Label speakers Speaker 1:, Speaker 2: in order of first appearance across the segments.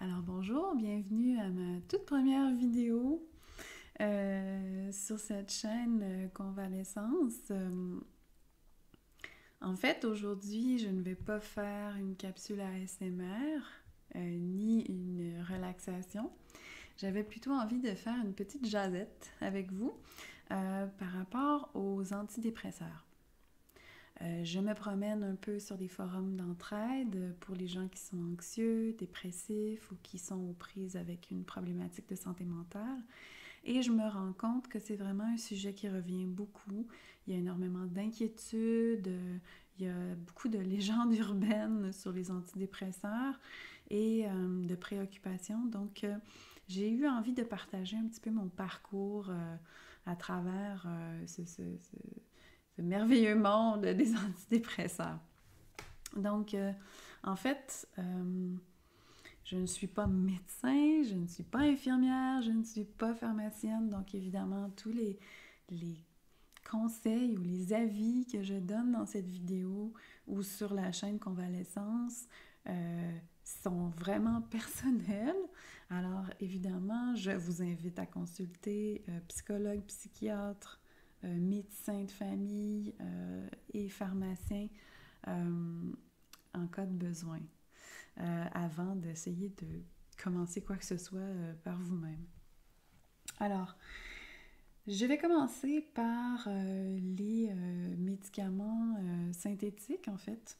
Speaker 1: Alors bonjour, bienvenue à ma toute première vidéo sur cette chaîne Convalescence. En fait, aujourd'hui, je ne vais pas faire une capsule ASMR ni une relaxation. J'avais plutôt envie de faire une petite jasette avec vous par rapport aux antidépresseurs. Je me promène un peu sur des forums d'entraide pour les gens qui sont anxieux, dépressifs ou qui sont aux prises avec une problématique de santé mentale. Et je me rends compte que c'est vraiment un sujet qui revient beaucoup. Il y a énormément d'inquiétudes, il y a beaucoup de légendes urbaines sur les antidépresseurs et de préoccupations. Donc, j'ai eu envie de partager un petit peu mon parcours à travers ce merveilleux monde des antidépresseurs. Donc, en fait, je ne suis pas médecin, je ne suis pas infirmière, je ne suis pas pharmacienne. Donc, évidemment, tous les conseils ou les avis que je donne dans cette vidéo ou sur la chaîne Convalescence sont vraiment personnels. Alors, évidemment, je vous invite à consulter psychologue, psychiatre, médecin de famille et pharmacien en cas de besoin, avant d'essayer de commencer quoi que ce soit par vous-même. Alors, je vais commencer par les médicaments synthétiques, en fait.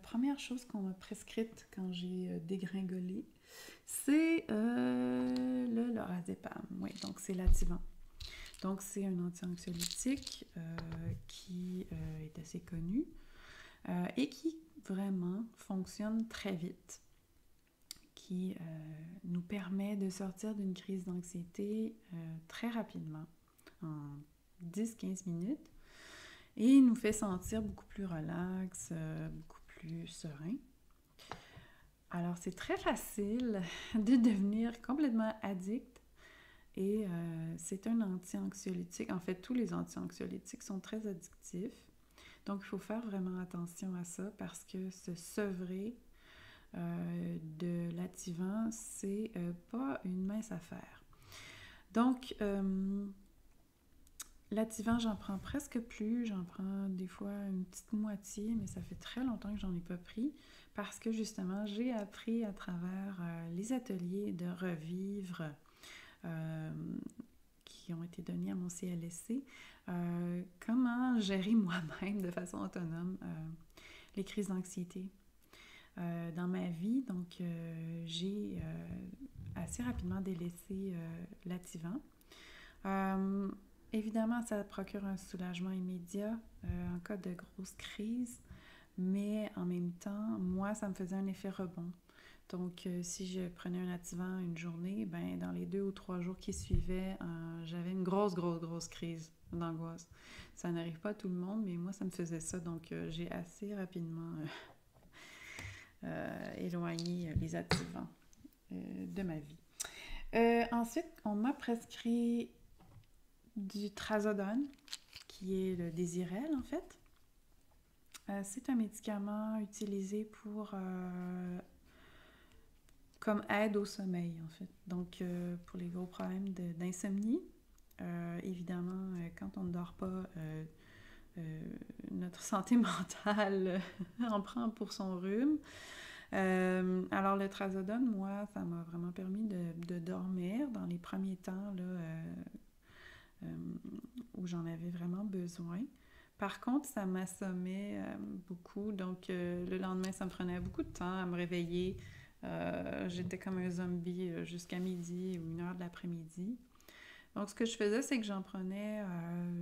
Speaker 1: Première chose qu'on m'a prescrite quand j'ai dégringolé, c'est le lorazépam. Oui, donc c'est l'Ativan. Donc, c'est un anti-anxiolytique qui est assez connu et qui vraiment fonctionne très vite, qui nous permet de sortir d'une crise d'anxiété très rapidement, en 10-15 minutes, et nous fait sentir beaucoup plus relax, beaucoup plus serein. Alors, c'est très facile de devenir complètement addict. Et c'est un anti-anxiolytique. En fait, tous les anti-anxiolytiques sont très addictifs. Donc, il faut faire vraiment attention à ça parce que se sevrer de l'Ativan, c'est pas une mince affaire. Donc, l'Ativan, j'en prends presque plus. J'en prends des fois une petite moitié, mais ça fait très longtemps que j'en ai pas pris parce que justement, j'ai appris à travers les ateliers de revivre qui ont été donnés à mon CLSC, comment gérer moi-même de façon autonome les crises d'anxiété dans ma vie. Donc, j'ai assez rapidement délaissé l'Ativan. Évidemment, ça procure un soulagement immédiat en cas de grosse crise, mais en même temps, moi, ça me faisait un effet rebond. Donc, si je prenais un Ativan une journée, ben dans les 2 ou 3 jours qui suivaient, j'avais une grosse crise d'angoisse. Ça n'arrive pas à tout le monde, mais moi, ça me faisait ça. Donc, j'ai assez rapidement éloigné les Ativans de ma vie. Ensuite, on m'a prescrit du Trazodone, qui est le Désirel, en fait. C'est un médicament utilisé pour comme aide au sommeil, en fait. Donc, pour les gros problèmes d'insomnie, évidemment, quand on ne dort pas, notre santé mentale en prend pour son rhume. Alors, le Trazodone, moi, ça m'a vraiment permis de dormir dans les premiers temps là, où j'en avais vraiment besoin. Par contre, ça m'assommait beaucoup, donc le lendemain, ça me prenait beaucoup de temps à me réveiller. J'étais comme un zombie jusqu'à midi ou 1h de l'après-midi. Donc, ce que je faisais, c'est que j'en prenais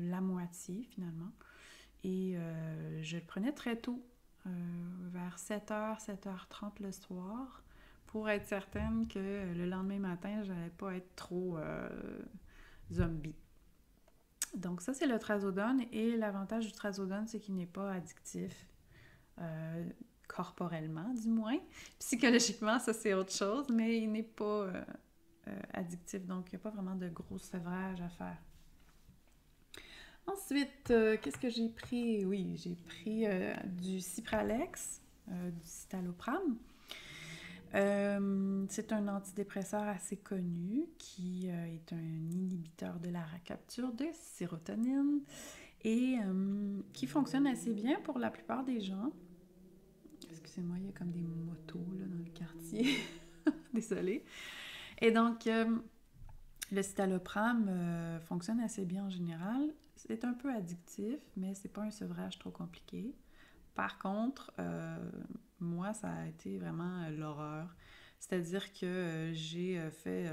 Speaker 1: la moitié, finalement. Et je le prenais très tôt, vers 7h, 7h30 le soir, pour être certaine que le lendemain matin, je n'allais pas être trop zombie. Donc, ça, c'est le Trazodone. Et l'avantage du Trazodone, c'est qu'il n'est pas addictif. Corporellement, du moins. Psychologiquement, ça, c'est autre chose, mais il n'est pas addictif. Donc, il n'y a pas vraiment de gros sevrage à faire. Ensuite, qu'est-ce que j'ai pris? Oui, j'ai pris du Cipralex, du citalopram. C'est un antidépresseur assez connu qui est un inhibiteur de la capture de sérotonine et qui fonctionne assez bien pour la plupart des gens. Excusez-moi, il y a comme des motos là, dans le quartier. Désolée. Et donc, le citalopram fonctionne assez bien en général. C'est un peu addictif, mais c'est pas un sevrage trop compliqué. Par contre, moi, ça a été vraiment l'horreur. C'est-à-dire que j'ai fait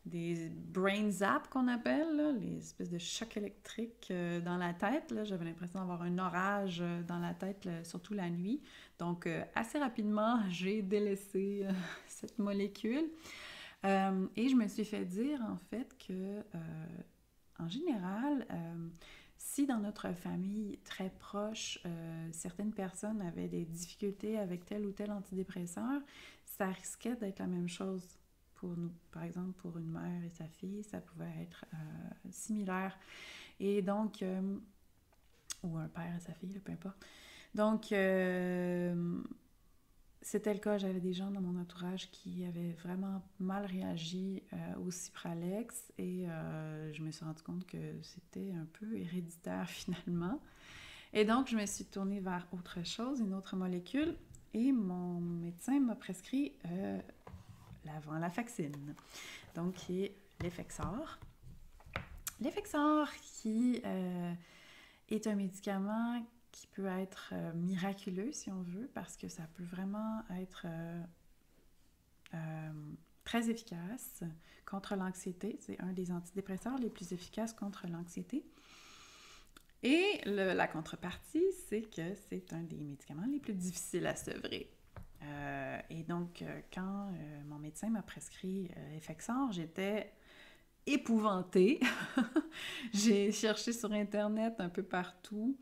Speaker 1: des brain zaps qu'on appelle, là, les espèces de chocs électriques dans la tête. Là. J'avais l'impression d'avoir un orage dans la tête, là, surtout la nuit. Donc, assez rapidement, j'ai délaissé cette molécule. Et je me suis fait dire, en fait, que, en général, si dans notre famille très proche, certaines personnes avaient des difficultés avec tel ou tel antidépresseur, ça risquait d'être la même chose pour nous. Par exemple, pour une mère et sa fille, ça pouvait être similaire. Et donc, ou un père et sa fille, peu importe. Donc, c'était le cas, j'avais des gens dans mon entourage qui avaient vraiment mal réagi au Cipralex et je me suis rendu compte que c'était un peu héréditaire finalement. Et donc, je me suis tournée vers autre chose, une autre molécule, et mon médecin m'a prescrit la venlafaxine, donc qui est l'Effexor. L'Effexor qui est un médicament qui peut être miraculeux, si on veut, parce que ça peut vraiment être très efficace contre l'anxiété. C'est un des antidépresseurs les plus efficaces contre l'anxiété. Et la contrepartie, c'est que c'est un des médicaments les plus difficiles à sevrer. Et donc, quand mon médecin m'a prescrit Effexor, j'étais épouvantée. J'ai cherché sur Internet un peu partout.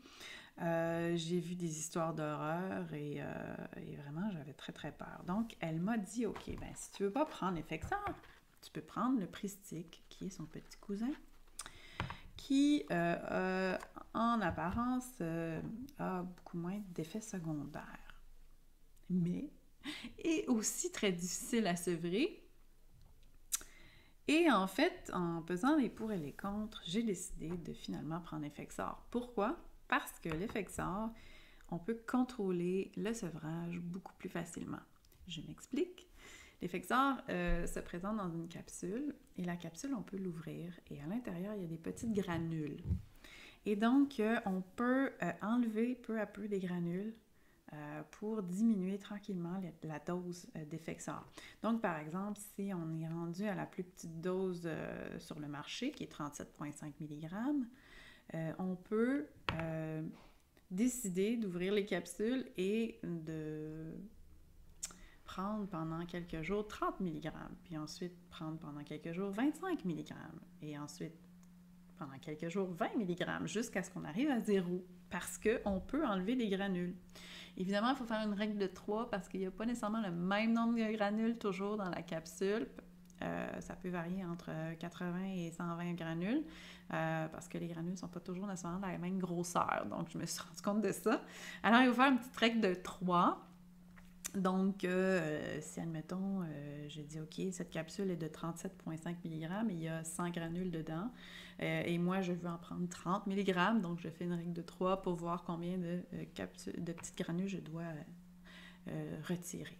Speaker 1: J'ai vu des histoires d'horreur et vraiment, j'avais très, très peur. Donc, elle m'a dit, OK, ben si tu veux pas prendre Effexor, tu peux prendre le Pristic, qui est son petit cousin, qui, en apparence, a beaucoup moins d'effets secondaires, mais est aussi très difficile à sevrer. Et en fait, en pesant les pour et les contre, j'ai décidé de finalement prendre Effexor. Pourquoi? Parce que l'Effexor, on peut contrôler le sevrage beaucoup plus facilement. Je m'explique. L'Effexor se présente dans une capsule et la capsule, on peut l'ouvrir et à l'intérieur, il y a des petites granules. Et donc, on peut enlever peu à peu des granules pour diminuer tranquillement la dose d'Effexor. Donc, par exemple, si on est rendu à la plus petite dose sur le marché, qui est 37,5 mg, on peut décider d'ouvrir les capsules et de prendre pendant quelques jours 30 mg, puis ensuite prendre pendant quelques jours 25 mg, et ensuite pendant quelques jours 20 mg, jusqu'à ce qu'on arrive à 0, parce qu'on peut enlever des granules. Évidemment, il faut faire une règle de 3 parce qu'il n'y a pas nécessairement le même nombre de granules toujours dans la capsule. Ça peut varier entre 80 et 120 granules parce que les granules ne sont pas toujours nécessairement de la même grosseur. Donc, je me suis rendu compte de ça. Alors, il faut faire une petite règle de 3. Donc, si, admettons, je dis, OK, cette capsule est de 37,5 mg et il y a 100 granules dedans, et moi, je veux en prendre 30 mg, donc je fais une règle de 3 pour voir combien de petites granules je dois retirer.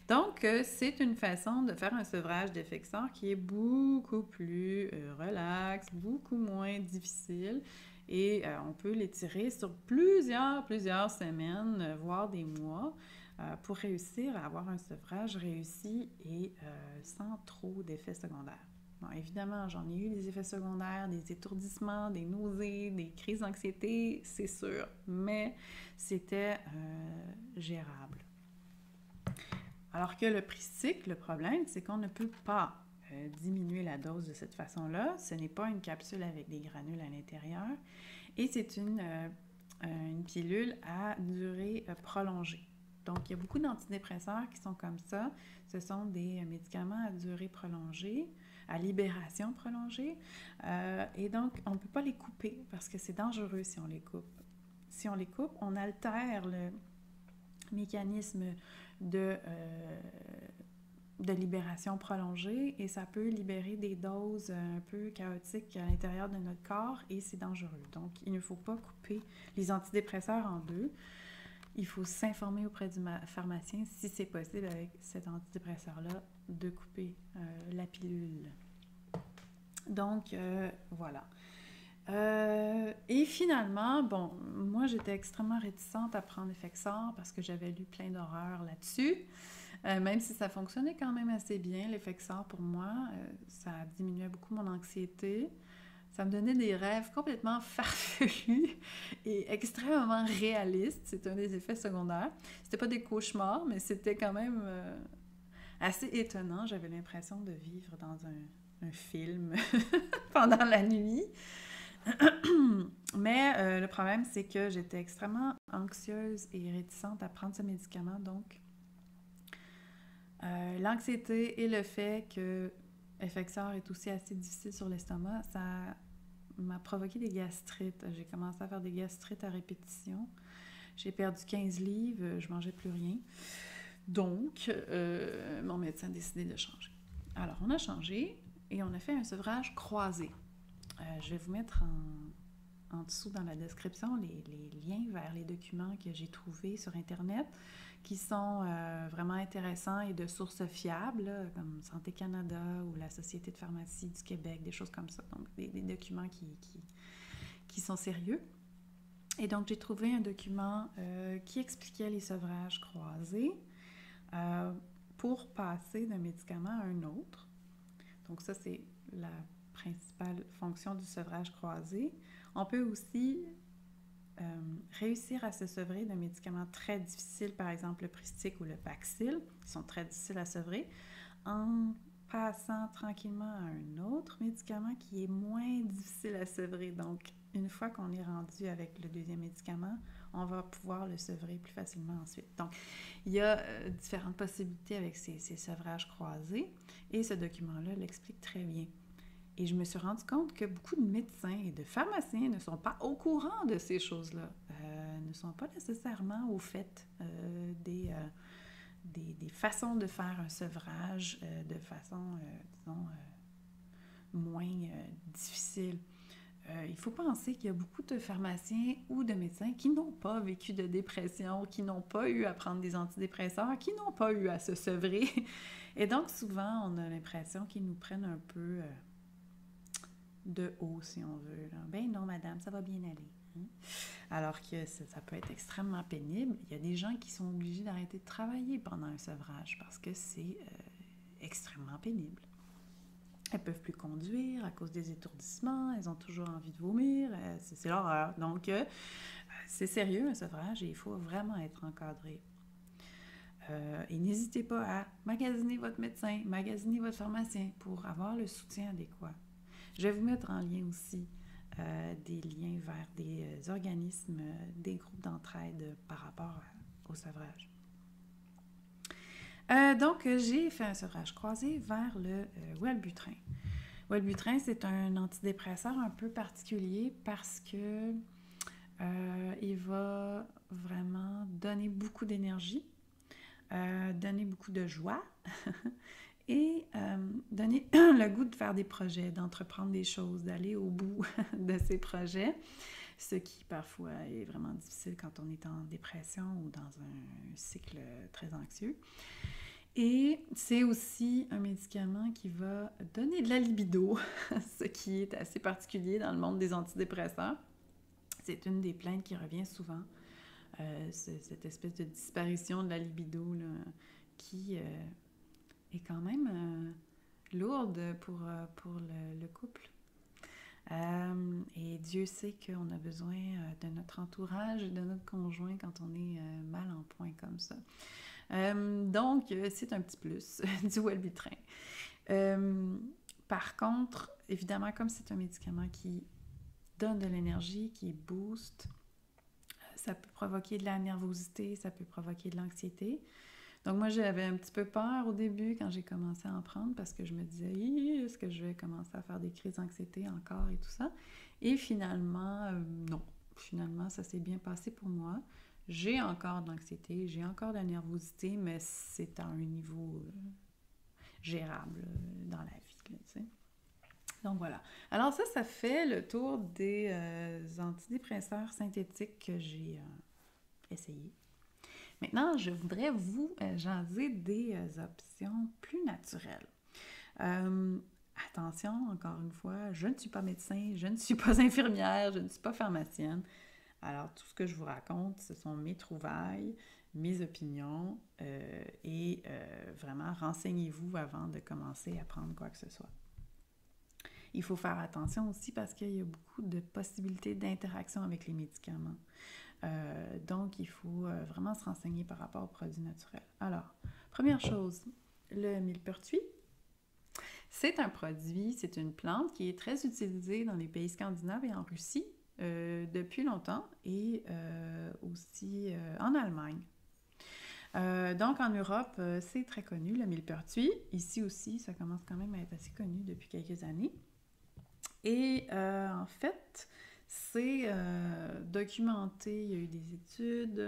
Speaker 1: Donc, c'est une façon de faire un sevrage d'Effexor qui est beaucoup plus relax, beaucoup moins difficile, et on peut l'étirer sur plusieurs semaines, voire des mois, pour réussir à avoir un sevrage réussi et sans trop d'effets secondaires. Bon, évidemment, j'en ai eu des effets secondaires, des étourdissements, des nausées, des crises d'anxiété, c'est sûr, mais c'était gérable. Alors que le Pristic, le problème, c'est qu'on ne peut pas diminuer la dose de cette façon-là. Ce n'est pas une capsule avec des granules à l'intérieur et c'est une pilule à durée prolongée. Donc, il y a beaucoup d'antidépresseurs qui sont comme ça. Ce sont des médicaments à durée prolongée, à libération prolongée. Et donc, on ne peut pas les couper parce que c'est dangereux si on les coupe. Si on les coupe, on altère le mécanisme de libération prolongée et ça peut libérer des doses un peu chaotiques à l'intérieur de notre corps et c'est dangereux. Donc, il ne faut pas couper les antidépresseurs en deux. Il faut s'informer auprès du pharmacien si c'est possible avec cet antidépresseur-là de couper la pilule. Donc, voilà. Et finalement, bon, moi j'étais extrêmement réticente à prendre Effexor parce que j'avais lu plein d'horreurs là-dessus. Même si ça fonctionnait quand même assez bien, l'Effexor pour moi, ça diminuait beaucoup mon anxiété. Ça me donnait des rêves complètement farfelus et extrêmement réalistes. C'est un des effets secondaires. C'était pas des cauchemars, mais c'était quand même assez étonnant. J'avais l'impression de vivre dans un film pendant la nuit. Mais le problème, c'est que j'étais extrêmement anxieuse et réticente à prendre ce médicament. Donc, l'anxiété et le fait que Effexor est aussi assez difficile sur l'estomac, ça m'a provoqué des gastrites. J'ai commencé à faire des gastrites à répétition. J'ai perdu 15 livres, je mangeais plus rien. Donc, mon médecin a décidé de changer. Alors, on a changé et on a fait un sevrage croisé. Je vais vous mettre en dessous dans la description les liens vers les documents que j'ai trouvés sur Internet qui sont vraiment intéressants et de sources fiables, là, comme Santé Canada ou la Société de pharmacie du Québec, des choses comme ça. Donc, des documents qui sont sérieux. Et donc, j'ai trouvé un document qui expliquait les sevrages croisés pour passer d'un médicament à un autre. Donc, ça, c'est la principale fonction du sevrage croisé. On peut aussi réussir à se sevrer d'un médicament très difficile, par exemple le Pristic ou le Paxil, qui sont très difficiles à sevrer, en passant tranquillement à un autre médicament qui est moins difficile à sevrer. Donc, une fois qu'on est rendu avec le deuxième médicament, on va pouvoir le sevrer plus facilement ensuite. Donc, il y a différentes possibilités avec ces sevrages croisés et ce document-là l'explique très bien. Et je me suis rendu compte que beaucoup de médecins et de pharmaciens ne sont pas au courant de ces choses-là, ne sont pas nécessairement au fait des façons de faire un sevrage de façon, disons, moins difficile. Il faut penser qu'il y a beaucoup de pharmaciens ou de médecins qui n'ont pas vécu de dépression, qui n'ont pas eu à prendre des antidépresseurs, qui n'ont pas eu à se sevrer. Et donc, souvent, on a l'impression qu'ils nous prennent un peu de haut, si on veut. Là. Ben non, madame, ça va bien aller. Hein? Alors que ça peut être extrêmement pénible. Il y a des gens qui sont obligés d'arrêter de travailler pendant un sevrage parce que c'est extrêmement pénible. Elles ne peuvent plus conduire à cause des étourdissements, elles ont toujours envie de vomir, c'est l'horreur. Donc, c'est sérieux un sevrage et il faut vraiment être encadré. Et n'hésitez pas à magasiner votre médecin, magasiner votre pharmacien pour avoir le soutien adéquat. Je vais vous mettre en lien aussi des liens vers des organismes, des groupes d'entraide par rapport au sevrage. Donc, j'ai fait un sevrage croisé vers le Wellbutrin. Wellbutrin, c'est un antidépresseur un peu particulier parce que il va vraiment donner beaucoup d'énergie, donner beaucoup de joie et donner le goût de faire des projets, d'entreprendre des choses, d'aller au bout de ces projets, ce qui parfois est vraiment difficile quand on est en dépression ou dans un cycle très anxieux. Et c'est aussi un médicament qui va donner de la libido, ce qui est assez particulier dans le monde des antidépresseurs. C'est une des plaintes qui revient souvent, cette espèce de disparition de la libido là, qui est quand même lourde pour le couple. Et Dieu sait qu'on a besoin de notre entourage et de notre conjoint quand on est mal en point comme ça. Donc, c'est un petit plus du Wellbutrin. Par contre, évidemment, comme c'est un médicament qui donne de l'énergie, qui booste, ça peut provoquer de la nervosité, ça peut provoquer de l'anxiété. Donc, moi, j'avais un petit peu peur au début quand j'ai commencé à en prendre parce que je me disais, est-ce que je vais commencer à faire des crises d'anxiété encore et tout ça? Et finalement, non. Finalement, ça s'est bien passé pour moi. J'ai encore de l'anxiété, j'ai encore de la nervosité, mais c'est à un niveau gérable dans la vie, là, tu sais. Donc voilà. Alors ça fait le tour des antidépresseurs synthétiques que j'ai essayés. Maintenant, je voudrais vous jaser des options plus naturelles. Attention, encore une fois, je ne suis pas médecin, je ne suis pas infirmière, je ne suis pas pharmacienne. Alors, tout ce que je vous raconte, ce sont mes trouvailles, mes opinions et vraiment, renseignez-vous avant de commencer à prendre quoi que ce soit. Il faut faire attention aussi parce qu'il y a beaucoup de possibilités d'interaction avec les médicaments. Donc, il faut vraiment se renseigner par rapport aux produits naturels. Alors, première chose, le millepertuis. C'est un produit, c'est une plante qui est très utilisée dans les pays scandinaves et en Russie depuis longtemps et aussi en Allemagne. Donc, en Europe, c'est très connu, le millepertuis. Ici aussi, ça commence quand même à être assez connu depuis quelques années. Et en fait, c'est documenté, il y a eu des études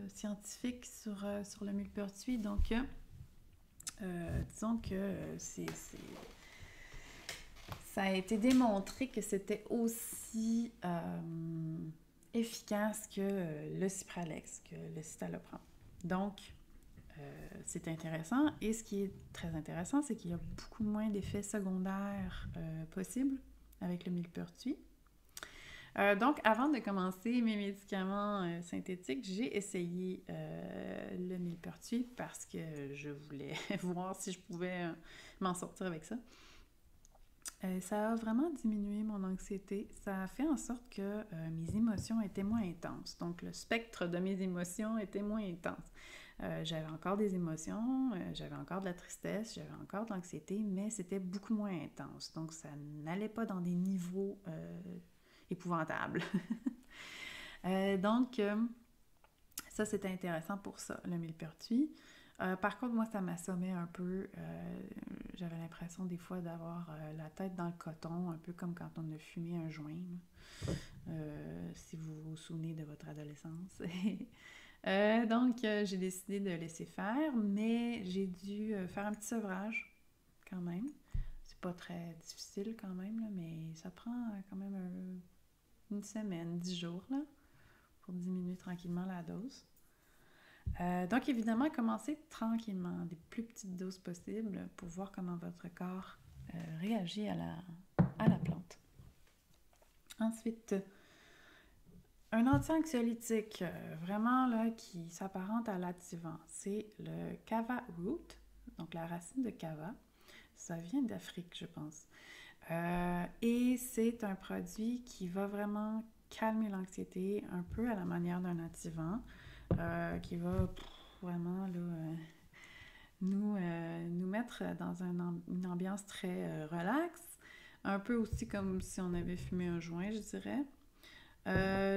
Speaker 1: scientifiques sur le millepertuis. Donc, disons que ça a été démontré que c'était aussi efficace que le Cipralex, que le citalopram. Donc, c'est intéressant. Et ce qui est très intéressant, c'est qu'il y a beaucoup moins d'effets secondaires possibles avec le millepertuis. Donc, avant de commencer mes médicaments synthétiques, j'ai essayé le millepertuis parce que je voulais voir si je pouvais m'en sortir avec ça. Ça a vraiment diminué mon anxiété. Ça a fait en sorte que mes émotions étaient moins intenses. Donc, le spectre de mes émotions était moins intense. J'avais encore des émotions, j'avais encore de la tristesse, j'avais encore de l'anxiété, mais c'était beaucoup moins intense. Donc, ça n'allait pas dans des niveaux épouvantables. Donc, ça, c'était intéressant pour ça, le millepertuis. Par contre, moi, ça m'assommait un peu. J'avais l'impression des fois d'avoir la tête dans le coton, un peu comme quand on a fumé un joint, si vous vous souvenez de votre adolescence. Donc, j'ai décidé de laisser faire, mais j'ai dû faire un petit sevrage quand même. C'est pas très difficile quand même, là, mais ça prend quand même une semaine, 10 jours, là, pour diminuer tranquillement la dose. Donc, évidemment, commencez tranquillement, des plus petites doses possibles pour voir comment votre corps réagit à la plante. Ensuite, un anti-anxiolytique, vraiment là, qui s'apparente à l'Ativan, c'est le Kava Root, donc la racine de Kava. Ça vient d'Afrique, je pense. Et c'est un produit qui va vraiment calmer l'anxiété, un peu à la manière d'un Ativan, qui va vraiment là, nous mettre dans une ambiance très relaxe, un peu aussi comme si on avait fumé un joint, je dirais.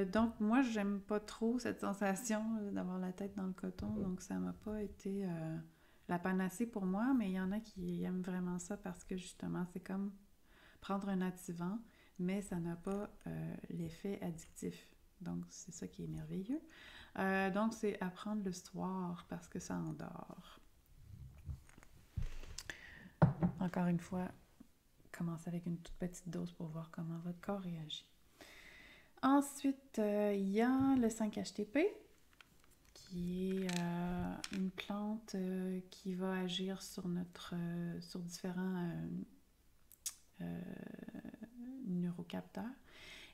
Speaker 1: Donc, moi, j'aime pas trop cette sensation d'avoir la tête dans le coton, donc ça m'a pas été la panacée pour moi, mais il y en a qui aiment vraiment ça parce que justement, c'est comme prendre un Ativan, mais ça n'a pas l'effet addictif. Donc, c'est ça qui est merveilleux. Donc, c'est à prendre le soir parce que ça endort. Encore une fois, commencez avec une toute petite dose pour voir comment votre corps réagit. Ensuite, il y a le 5-HTP, qui est une plante qui va agir sur différents neurocapteurs.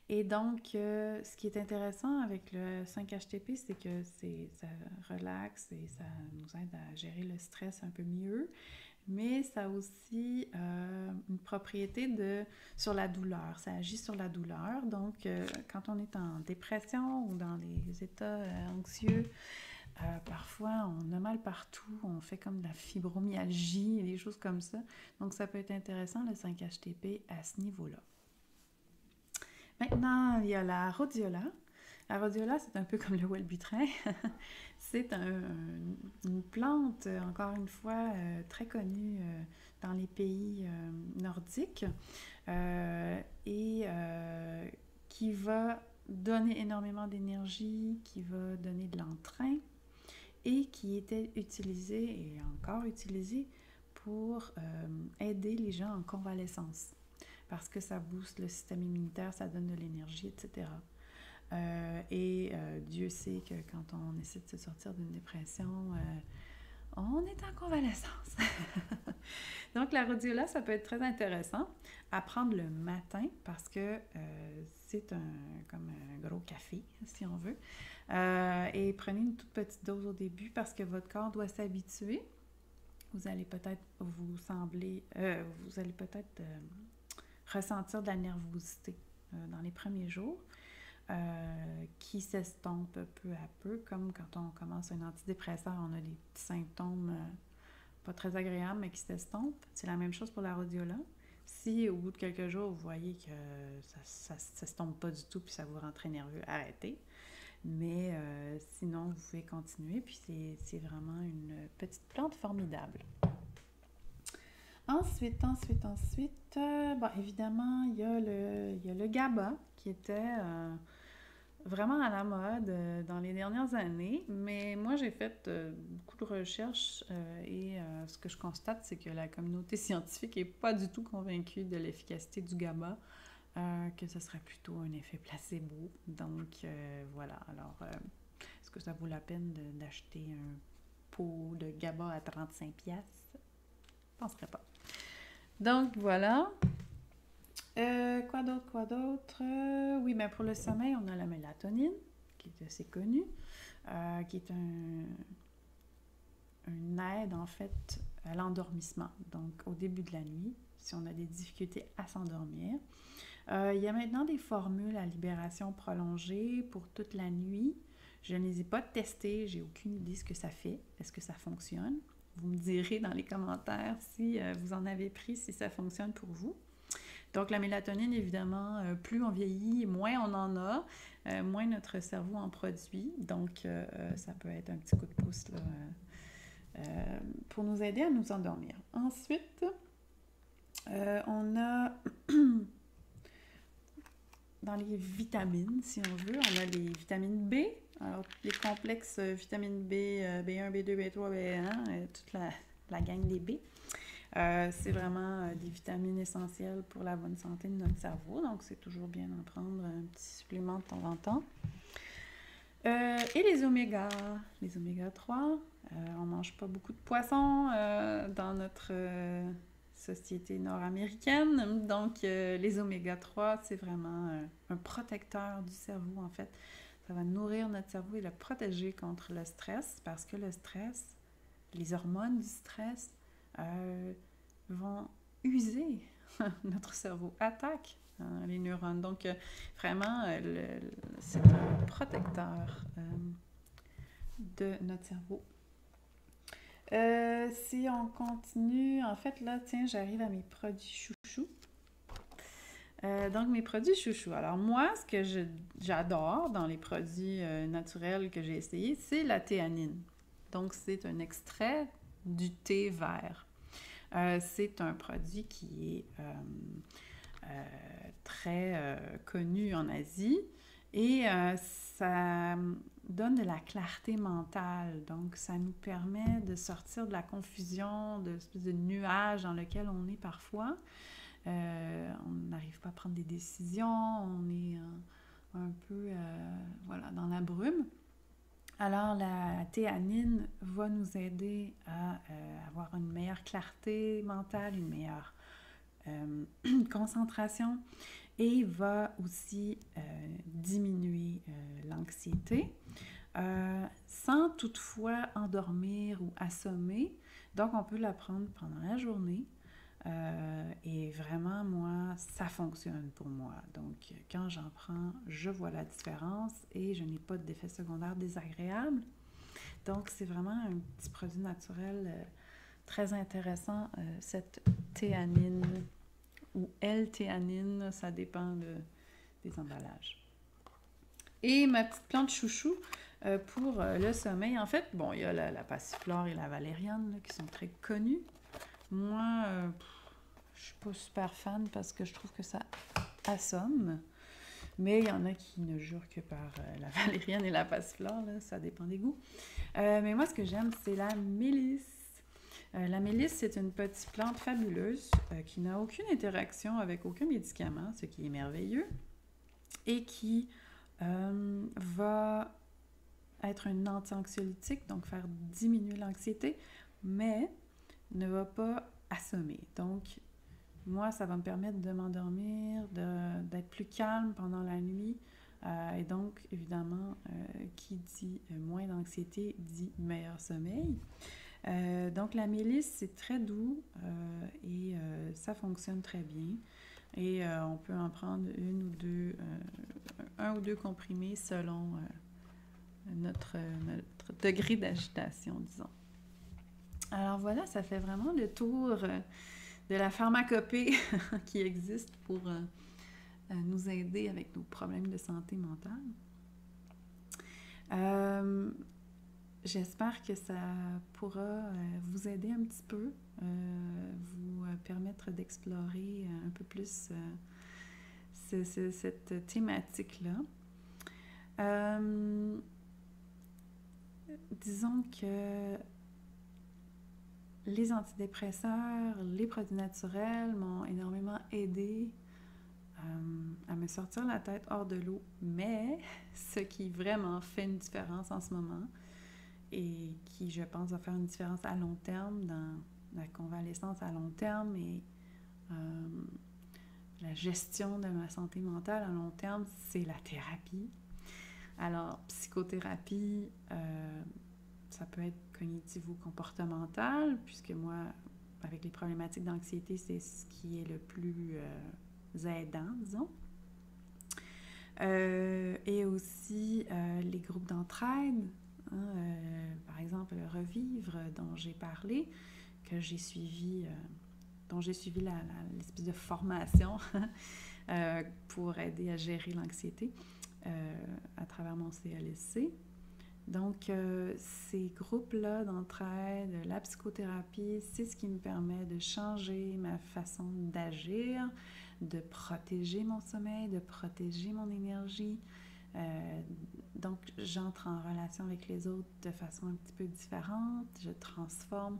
Speaker 1: Et donc, ce qui est intéressant avec le 5-HTP, c'est que ça relaxe et ça nous aide à gérer le stress un peu mieux. Mais ça a aussi une propriété sur la douleur. Ça agit sur la douleur. Donc, quand on est en dépression ou dans les états anxieux, parfois on a mal partout, on fait comme de la fibromyalgie et des choses comme ça. Donc, ça peut être intéressant, le 5-HTP, à ce niveau-là. Maintenant, il y a la rhodiola. La rhodiola, c'est un peu comme le Wellbutrin. C'est une plante, encore une fois, très connue dans les pays nordiques et qui va donner énormément d'énergie, qui va donner de l'entrain et qui était utilisé et encore utilisé pour aider les gens en convalescence parce que ça booste le système immunitaire, ça donne de l'énergie, etc. Dieu sait que quand on essaie de se sortir d'une dépression, on est en convalescence. Donc, la rhodiola, ça peut être très intéressant à prendre le matin parce que c'est comme un gros café, si on veut. Et prenez une toute petite dose au début parce que votre corps doit s'habituer. Vous allez peut-être ressentir de la nervosité dans les premiers jours qui s'estompe peu à peu, comme quand on commence un antidépresseur, on a des petits symptômes pas très agréables, mais qui s'estompent. C'est la même chose pour la rhodiola. Si au bout de quelques jours, vous voyez que ça ne s'estompe pas du tout puis ça vous rend très nerveux, arrêtez. Mais sinon, vous pouvez continuer, puis c'est vraiment une petite plante formidable. Ensuite, bon, évidemment, il y a le GABA qui était vraiment à la mode dans les dernières années, mais moi j'ai fait beaucoup de recherches et ce que je constate, c'est que la communauté scientifique n'est pas du tout convaincue de l'efficacité du GABA, que ce serait plutôt un effet placebo. Donc voilà, alors est-ce que ça vaut la peine d'acheter un pot de GABA à 35$? Je ne penserais pas. Donc voilà. Quoi d'autre? Oui, mais pour le sommeil, on a la mélatonine, qui est assez connue, qui est une aide, en fait, à l'endormissement. Donc, au début de la nuit, si on a des difficultés à s'endormir. Il y a maintenant des formules à libération prolongée pour toute la nuit. Je ne les ai pas testées, j'ai aucune idée ce que ça fait. Est-ce que ça fonctionne? Vous me direz dans les commentaires si vous en avez pris, si ça fonctionne pour vous. Donc, la mélatonine, évidemment, plus on vieillit, moins on en a, moins notre cerveau en produit. Donc, ça peut être un petit coup de pouce là, pour nous aider à nous endormir. Ensuite, on a, dans les vitamines, si on veut, on a les vitamines B. Alors, les complexes vitamines B, B1, B2, B3, B1, toute la gang des B. C'est vraiment des vitamines essentielles pour la bonne santé de notre cerveau, donc c'est toujours bien d'en prendre un petit supplément de temps en temps. Et les oméga 3, on ne mange pas beaucoup de poissons dans notre société nord-américaine, donc les oméga 3, c'est vraiment un protecteur du cerveau en fait. Ça va nourrir notre cerveau et le protéger contre le stress, parce que le stress, les hormones du stress, vont user notre cerveau, attaquent les neurones. Donc, vraiment, c'est un protecteur de notre cerveau. Si on continue, en fait, là, tiens, j'arrive à mes produits chouchous. Donc, mes produits chouchous. Alors, moi, ce que j'adore dans les produits naturels que j'ai essayés, c'est la théanine. Donc, c'est un extrait du thé vert. C'est un produit qui est très connu en Asie et ça donne de la clarté mentale. Donc, ça nous permet de sortir de la confusion, de l'espèce de nuage dans lequel on est parfois. On n'arrive pas à prendre des décisions, on est un peu voilà, dans la brume. Alors, la théanine va nous aider à avoir une meilleure clarté mentale, une meilleure concentration et va aussi diminuer l'anxiété sans toutefois endormir ou assommer. Donc, on peut la prendre pendant la journée. Et vraiment, moi, ça fonctionne pour moi. Donc, quand j'en prends, je vois la différence et je n'ai pas d'effet secondaire désagréable. Donc, c'est vraiment un petit produit naturel très intéressant, cette théanine ou L-théanine, ça dépend des emballages. Et ma petite plante chouchou pour le sommeil, en fait, bon, il y a la passiflore et la valériane là, qui sont très connues. Moi, je suis pas super fan parce que je trouve que ça assomme. Mais il y en a qui ne jurent que par la valériane et la passiflore, là, ça dépend des goûts. Mais moi, ce que j'aime, c'est la mélisse. La mélisse, c'est une petite plante fabuleuse qui n'a aucune interaction avec aucun médicament, ce qui est merveilleux, et qui va être un anti-anxiolytique, donc faire diminuer l'anxiété, mais ne va pas assommer. Donc, moi, ça va me permettre de m'endormir, d'être plus calme pendant la nuit. Et donc, évidemment, qui dit moins d'anxiété dit meilleur sommeil. Donc, la mélisse, c'est très doux et ça fonctionne très bien. Et on peut en prendre un ou deux comprimés selon notre degré d'agitation, disons. Alors voilà, ça fait vraiment le tour de la pharmacopée qui existe pour nous aider avec nos problèmes de santé mentale. J'espère que ça pourra vous aider un petit peu, vous permettre d'explorer un peu plus cette thématique-là. Disons que les antidépresseurs, les produits naturels m'ont énormément aidé à me sortir la tête hors de l'eau. Mais ce qui vraiment fait une différence en ce moment et qui, je pense, va faire une différence à long terme dans la convalescence à long terme et la gestion de ma santé mentale à long terme, c'est la thérapie. Alors, psychothérapie, ça peut être cognitivo-comportemental, puisque moi, avec les problématiques d'anxiété, c'est ce qui est le plus aidant, disons. Et aussi les groupes d'entraide, par exemple Revivre, dont j'ai parlé, que j'ai suivi, dont j'ai suivi l'espèce de formation pour aider à gérer l'anxiété à travers mon CLSC. Donc, ces groupes-là d'entraide, la psychothérapie, c'est ce qui me permet de changer ma façon d'agir, de protéger mon sommeil, de protéger mon énergie. Donc, j'entre en relation avec les autres de façon un petit peu différente. Je transforme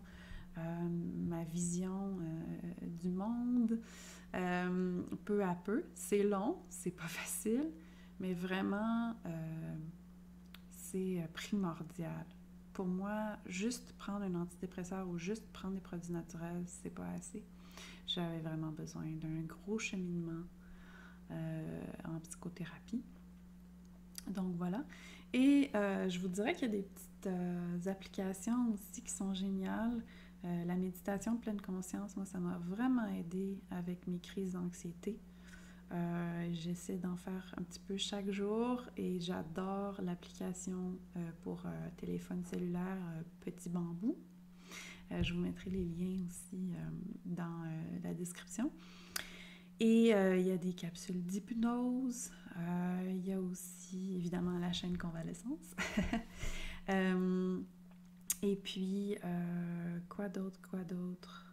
Speaker 1: ma vision du monde peu à peu. C'est long, c'est pas facile, mais vraiment... c'est primordial. Pour moi, juste prendre un antidépresseur ou juste prendre des produits naturels, c'est pas assez. J'avais vraiment besoin d'un gros cheminement en psychothérapie. Donc voilà. Et je vous dirais qu'il y a des petites applications aussi qui sont géniales. La méditation pleine conscience, moi, ça m'a vraiment aidé avec mes crises d'anxiété. J'essaie d'en faire un petit peu chaque jour et j'adore l'application pour téléphone cellulaire Petit Bambou. Je vous mettrai les liens aussi dans la description. Et il y a des capsules d'hypnose. Il y a aussi, évidemment, la chaîne Convalescence. Et puis, quoi d'autre?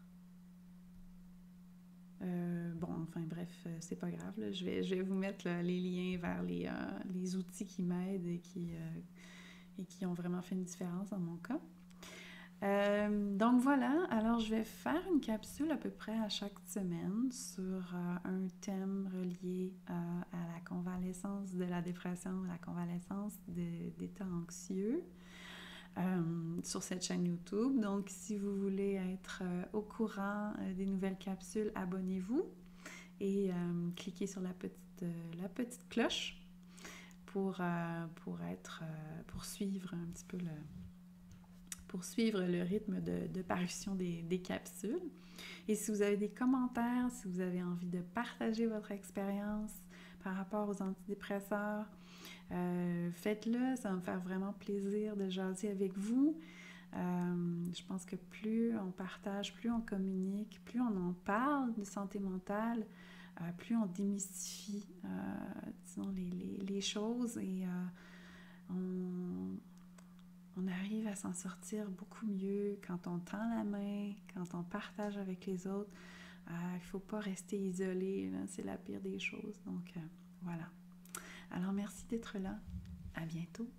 Speaker 1: Bon, enfin bref, c'est pas grave. Là. Je vais vous mettre là, les liens vers les outils qui m'aident et qui ont vraiment fait une différence dans mon cas. Donc voilà, alors je vais faire une capsule à peu près à chaque semaine sur un thème relié à la convalescence de la dépression, la convalescence d'états anxieux. Sur cette chaîne YouTube. Donc, si vous voulez être au courant des nouvelles capsules, abonnez-vous et cliquez sur la petite cloche pour suivre un petit peu le rythme de parution des capsules. Et si vous avez des commentaires, si vous avez envie de partager votre expérience par rapport aux antidépresseurs, faites-le, ça va me faire vraiment plaisir de jaser avec vous. Je pense que plus on partage, plus on communique, plus on en parle de santé mentale, plus on démystifie disons, les choses et on arrive à s'en sortir beaucoup mieux quand on tend la main, quand on partage avec les autres. Il ne faut pas rester isolé, là, c'est la pire des choses. Donc, voilà. Alors merci d'être là. À bientôt.